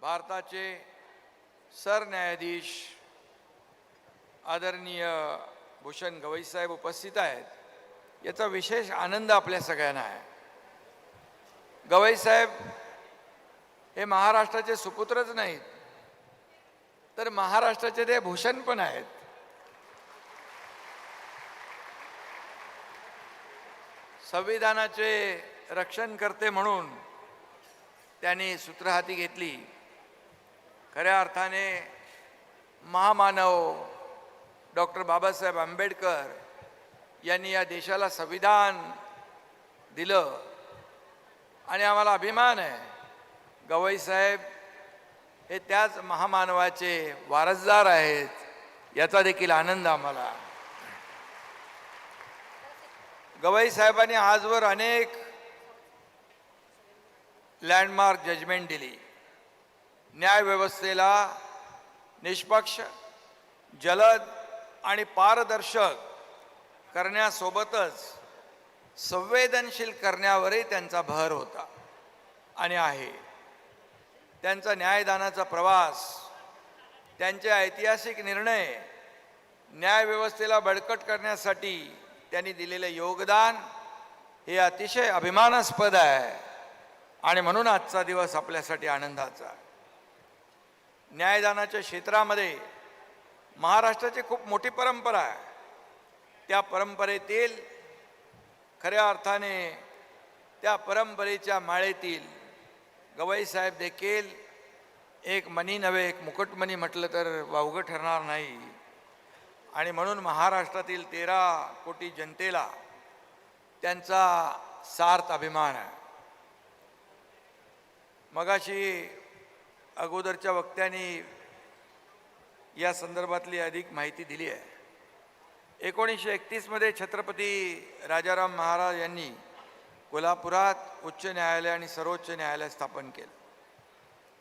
भारताचे सरन्यायाधीश आदरणीय भूषण गवई साहेब उपस्थित आहेत, याचा विशेष आनंद आपल्या सगळ्यांना आहे. गवई साहेब हे महाराष्ट्राचे सुपुत्रच नाहीत, तर महाराष्ट्राचे ते भूषण पण आहेत. संविधानाचे रक्षण करते म्हणून त्यांनी सूत्र हाती घेतली. खऱ्या अर्थाने महामानव डॉक्टर बाबासाहेब आंबेडकर यांनी या देशाला संविधान दिलं आणि आम्हाला अभिमान आहे. गवई साहेब हे त्याच महामानवाचे वारसदार आहेत, याचा देखील आनंद आम्हाला. गवई साहेबांनी आजवर अनेक लँडमार्क जजमेंट दिली. न्यायव्यवस्थेला निष्पक्ष, जलद आणि पारदर्शक करण्यासोबतच संवेदनशील करण्यावरही त्यांचा भर होता आणि आहे. त्यांचा न्यायदानाचा प्रवास, त्यांचे ऐतिहासिक निर्णय, न्यायव्यवस्थेला बळकट करण्यासाठी त्यांनी दिलेले योगदान हे अतिशय अभिमानास्पद आहे आणि म्हणून आजचा दिवस आपल्यासाठी आनंदाचा आहे. न्यायदानाच्या क्षेत्रामध्ये महाराष्ट्राची खूप मोठी परंपरा आहे. त्या परंपरेतील खऱ्या अर्थाने त्या परंपरेच्या माळेतील गवई साहेब देखील एक मणी नव्हे, एक मुकुटमणी म्हटलं तर वावगं ठरणार नाही. आणि म्हणून महाराष्ट्रातील 13 कोटी जनतेला त्यांचा सार्थ अभिमान आहे. मगाशी अगोदरच्या वक्त्यांनी या संदर्भातली अधिक माहिती दिली आहे. 1931 मध्ये छत्रपती राजाराम महाराज यांनी कोल्हापुरात उच्च न्यायालय आणि सर्वोच्च न्यायालय स्थापन केलं.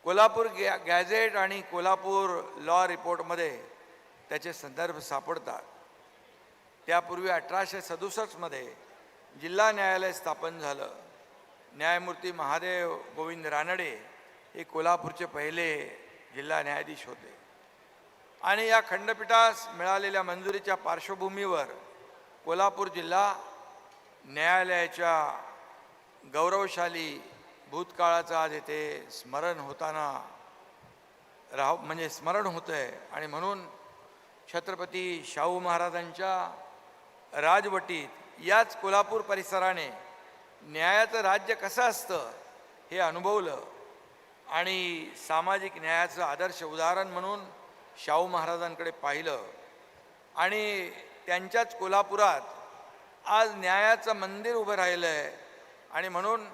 कोल्हापूर गॅझेट आणि कोल्हापूर लॉ रिपोर्टमध्ये त्याचे संदर्भ सापडतात. त्यापूर्वी 1867 मध्ये जिल्हा न्यायालय स्थापन झालं. न्यायमूर्ती महादेव गोविंद रानडे हे कोल्हापूरचे पहिले जिल्हा न्यायाधीश होते. आणि या खंडपीठास मिळालेल्या मंजुरीच्या पार्श्वभूमीवर कोल्हापूर जिल्हा न्यायालयाच्या गौरवशाली भूतकाळाचं आज येथे स्मरण होताना स्मरण होतं आहे. आणि म्हणून छत्रपती शाहू महाराजांच्या राजवटीत याच कोल्हापूर परिसराने न्यायाचं राज्य कसं असतं हे अनुभवलं आणि सामाजिक न्यायाचं आदर्श उदाहरण म्हणून शाहू महाराजांकडे पाहिलं. आणि त्यांच्याच कोल्हापुरात आज न्यायाचं मंदिर उभं राहिलं आहे आणि म्हणून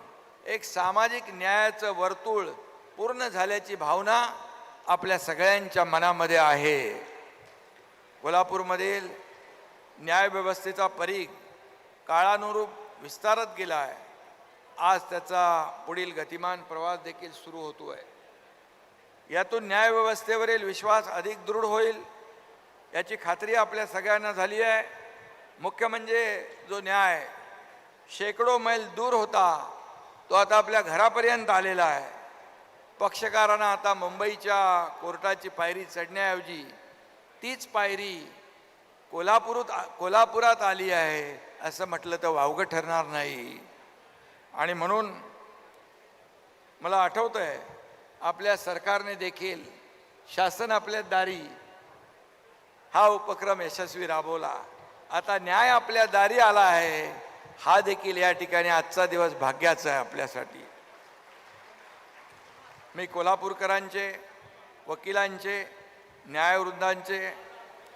एक सामाजिक न्यायाचं वर्तुळ पूर्ण झाल्याची भावना आपल्या सगळ्यांच्या मनामध्ये आहे. कोल्हापूरमधील न्यायव्यवस्थेचा परीघ काळानुरूप विस्तारत गेला आहे. आज त्याचा पुढील गतिमान प्रवास देखील सुरू होतो आहे. यातून न्यायव्यवस्थेवरील विश्वास अधिक दृढ होईल याची खात्री आपल्या सगळ्यांना झाली आहे. मुख्य म्हणजे जो न्याय शेकडो मैल दूर होता तो आता आपल्या घरापर्यंत आलेला आहे. पक्षकारांना आता मुंबईच्या कोर्टाची पायरी चढण्याऐवजी तीच पायरी कोल्हापुरात आली आहे असं म्हटलं तर वावगं ठरणार नाही. आणि म्हणून मला आठवतं आहे आपल्या सरकारने देखील शासन आपल्या दारी हा उपक्रम यशस्वी राबवला. आता न्याय आपल्या दारी आला आहे, हा देखील या ठिकाणी आजचा दिवस भाग्याचा आहे आपल्यासाठी. मी कोल्हापूरकरांचे, वकिलांचे, न्यायवृंदांचे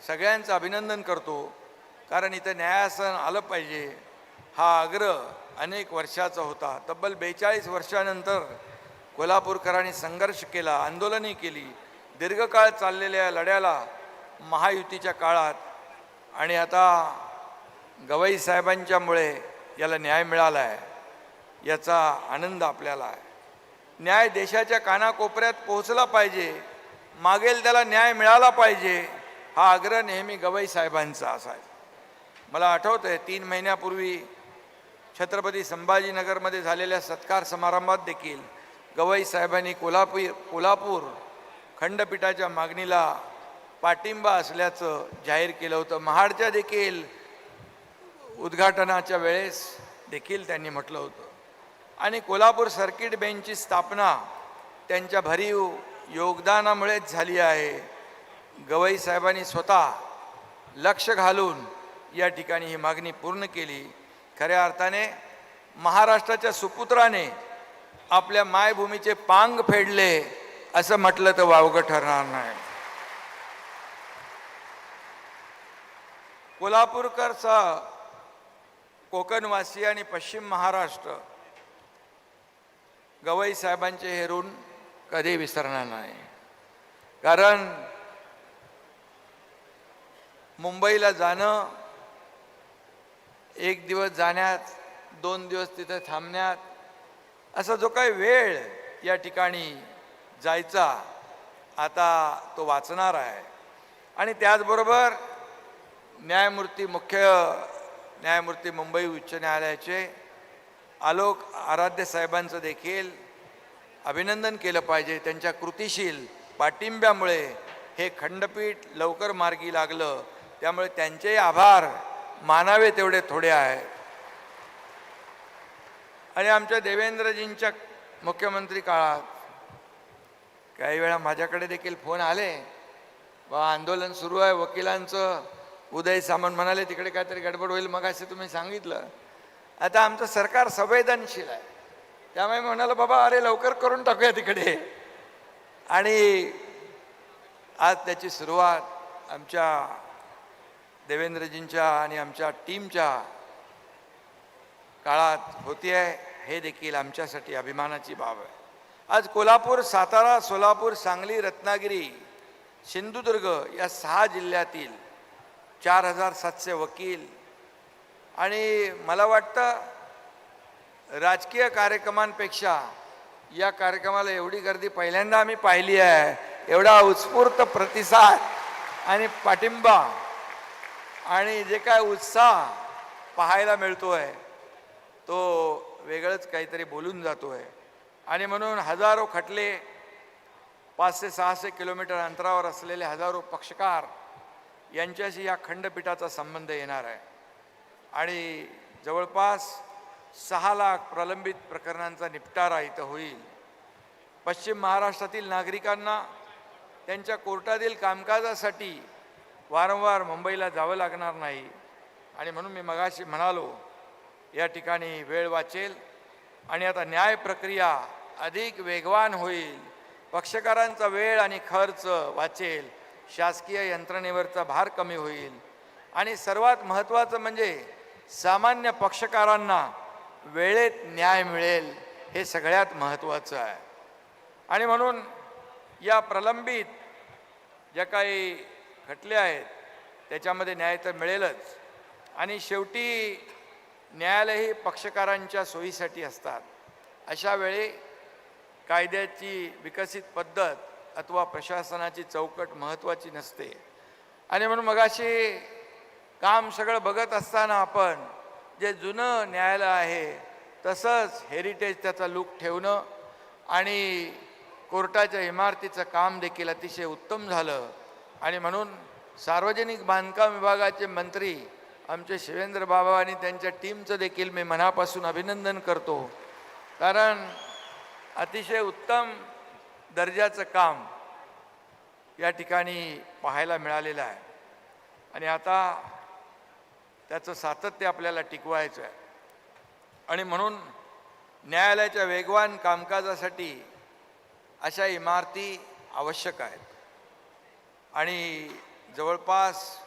सगळ्यांचं अभिनंदन करतो. कारण इथं न्यायासन आलं पाहिजे हा आग्रह अनेक वर्षाचा होता. तब्बल 42 वर्षानंतर कोल्हापूरकरांनी संघर्ष केला, आंदोलने केली. दीर्घकाळ चाललेल्या लढ्याला महायुतीच्या काळात आणि आता गवई साहेबांच्यामुळे याला न्याय मिळाला आहे, याचा आनंद आपल्याला आहे. न्याय देशाच्या कानाकोपऱ्यात पोहोचला पाहिजे, मागेल त्याला न्याय मिळाला पाहिजे, हा आग्रह नेहमी गवई साहेबांचा असायचा. मला आठवतं आहे 3 महिन्यापूर्वी छत्रपती संभाजीनगरमध्ये झालेल्या सत्कार समारंभात देखील गवई साहेबांनी कोल्हापूर खंडपीठाच्या मागणीला पाठिंबा असल्याचं जाहीर केलं होतं. महाडच्या देखील उद्घाटनाच्या वेळेस देखील त्यांनी म्हटलं होतं. आणि कोल्हापूर सर्किट बेंचची स्थापना त्यांच्या भरीव योगदानामुळेच झाली आहे. गवई साहेबांनी स्वतः लक्ष घालून या ठिकाणी ही मागणी पूर्ण केली. खऱ्या अर्थाने महाराष्ट्राच्या सुपुत्राने आपल्या मायभूमीचे पांग फेडले असं म्हटलं तर वावगं ठरणार नाही. कोल्हापूरकरसह कोकणवासी आणि पश्चिम महाराष्ट्र गवई साहेबांचे हे ऋण कधी विसरणार नाही. कारण मुंबईला जाणं, एक दिवस जाण्यात, 2 दिवस तिथे थांबण्यात, असा जो काही वेळ या ठिकाणी जायचा आता तो वाचणार आहे. आणि त्याचबरोबर मुख्य न्यायमूर्ती मुंबई उच्च न्यायालयाचे आलोक आराध्य साहेबांचं देखील अभिनंदन केलं पाहिजे. त्यांच्या कृतिशील पाठिंब्यामुळे हे खंडपीठ लवकर मार्गी लागलं. त्यामुळे त्यांचे आभार मानावे तेवढे थोडे आहेत. आणि आमच्या देवेंद्रजींच्या मुख्यमंत्री काळात काही वेळा माझ्याकडे देखील फोन आले, बा आंदोलन सुरू आहे वकिलांचं. उदय सामंत म्हणाले तिकडे काहीतरी गडबड होईल, मग असे तुम्ही सांगितलं. आता आमचं सरकार संवेदनशील आहे, त्यामुळे म्हणालं बाबा अरे लवकर करून टाकूया तिकडे. आणि आज त्याची सुरुवात आमच्या देवेंद्रजींच्या आणि आमच्या टीमच्या काळात होती आहे. हे देखील आमच्यासाठी अभिमानाची बाब आहे. आज कोल्हापूर, सातारा, सोलापूर, सांगली, रत्नागिरी, सिंधुदुर्ग या 6 जिल्ह्यातील 4700 वकील. आणि मला वाटतं राजकीय कार्यक्रमांपेक्षा या कार्यक्रमाला एवढी गर्दी पहिल्यांदा आम्ही पाहिली आहे. एवढा उत्स्फूर्त प्रतिसाद आणि पाठिंबा आणि जे काय उत्साह पाहायला मिळतोय तो वेगळंच काहीतरी बोलून जातोय. आणि म्हणून हजारो खटले, 500-600 किलोमीटर अंतरावर असलेले हजारो पक्षकार यांच्याशी या खंडपीठाचा संबंध येणार आहे. आणि जवळपास 6 लाख प्रलंबित प्रकरणांचा निपटारा इथं होईल. पश्चिम महाराष्ट्रातील नागरिकांना त्यांच्या कोर्टातील कामकाजासाठी वारंवार मुंबईला जावं लागणार नाही. आणि म्हणून मी मगाशी म्हणालो या ठिकाणी वेळ वाचेल आणि आता न्याय प्रक्रिया अधिक वेगवान होईल. पक्षकारांचा वेळ आणि खर्च वाचेल, शासकीय यंत्रणेवरचा भार कमी होईल. आणि सर्वात महत्त्वाचं म्हणजे सामान्य पक्षकारांना वेळेत न्याय मिळेल, हे सगळ्यात महत्त्वाचं आहे. आणि म्हणून या प्रलंबित ज्या काही खटले आहेत त्याच्यामध्ये न्याय तर मिळेलच. आणि शेवटी न्यायालयही पक्षकारांच्या सोयीसाठी असतात. अशा वेळी कायद्याची विकसित पद्धत अथवा प्रशासनाची चौकट महत्त्वाची नसते. आणि म्हणून मगाशी काम सगळं बघत असताना आपण जे जुनं न्यायालय आहे तसंच हेरिटेज त्याचा लूक ठेवणं आणि कोर्टाच्या इमारतीचं काम देखील अतिशय उत्तम झालं. आणि म्हणून सार्वजनिक बांधकाम विभागाचे मंत्री आमचे शिवेंद्र बाबा आणि त्यांच्या टीमचं देखील मी मनापासून अभिनंदन करतो. कारण अतिशय उत्तम दर्जाचं काम या ठिकाणी पाहायला मिळालेलं आहे. आणि आता त्याचं सातत्य आपल्याला टिकवायचं आहे. आणि म्हणून न्यायालयाच्या वेगवान कामकाजासाठी अशा इमारती आवश्यक आहेत. आणि जवळपास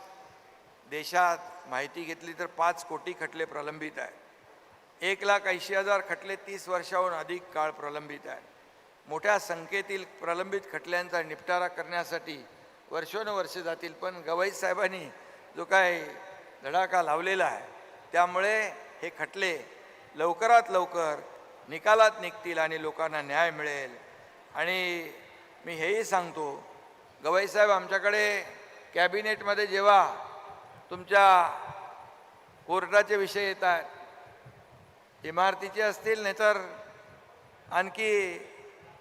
देशात माहिती घेतली तर 5 कोटी खटले प्रलंबित आहेत. 1,80,000 खटले 30 वर्षाहून अधिक काळ प्रलंबित आहेत. मोठ्या संख्येतील प्रलंबित खटल्यांचा निपटारा करण्यासाठी वर्षोनवर्षे जातील. पण गवई साहेबांनी जो काय धडाका लावलेला आहे त्यामुळे हे खटले लवकरात लवकर निकालात निघतील आणि लोकांना न्याय मिळेल. आणि मी हेही सांगतो, गवई साहेब आमच्याकडे कॅबिनेटमध्ये जेव्हा तुमच्या कोर्टाचे विषय येतात, इमारतीचे असतील नाही तर आणखी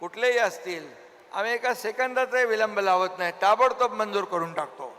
कुठलेही असतील आम्ही एका सेकंदाचाही विलंब लावत नाही, ताबडतोब मंजूर करून टाकतो.